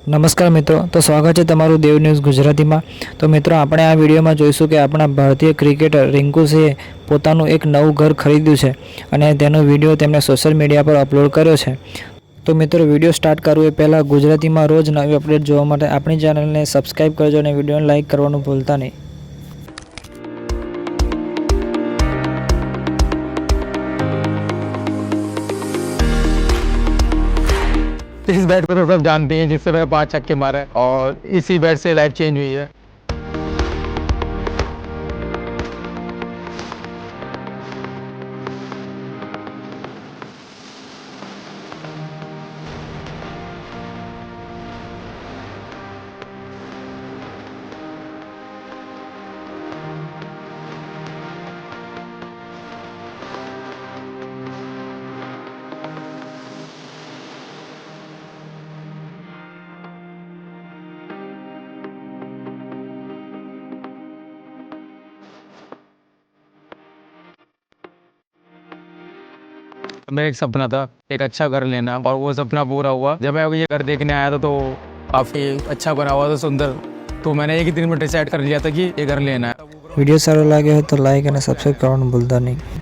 નમસ્કાર મિત્રો, તો સ્વાગત છે તમારું દેવ ન્યૂઝ ગુજરાતીમાં। તો મિત્રો આપણે આ વિડીયોમાં જોઈશું કે આપણા ભારતીય ક્રિકેટર રિંકુ સિંહે પોતાનું એક નવું ઘર ખરીદ્યું છે અને તેનો વિડીયો તેમણે સોશિયલ મીડિયા પર અપલોડ કર્યો છે। તો મિત્રો વિડીયો સ્ટાર્ટ કરવું એ પહેલાં ગુજરાતીમાં રોજ નવી અપડેટ જોવા માટે આપણી ચેનલને સબસ્ક્રાઈબ કરજો અને વિડીયોને લાઇક કરવાનું ભૂલતા નહીં। इस बैट को तो सब जानते हैं जिससे मैं 5 छक्के मारे और इसी बैट से लाइफ चेंज हुई है। मेरा एक सपना था एक अच्छा घर लेना और वो सपना पूरा हुआ। जब मैं ये घर देखने आया था तो काफ़ी अच्छा बना हुआ था, सुंदर। तो मैंने एक ही दिन में डिसाइड कर लिया था कि ये घर लेना है। વિડીયો સારો લાગ્યો હોય તો લાઇક અને સબસ્ક્રાઈબ કરવાનું ભૂલતા નહીં।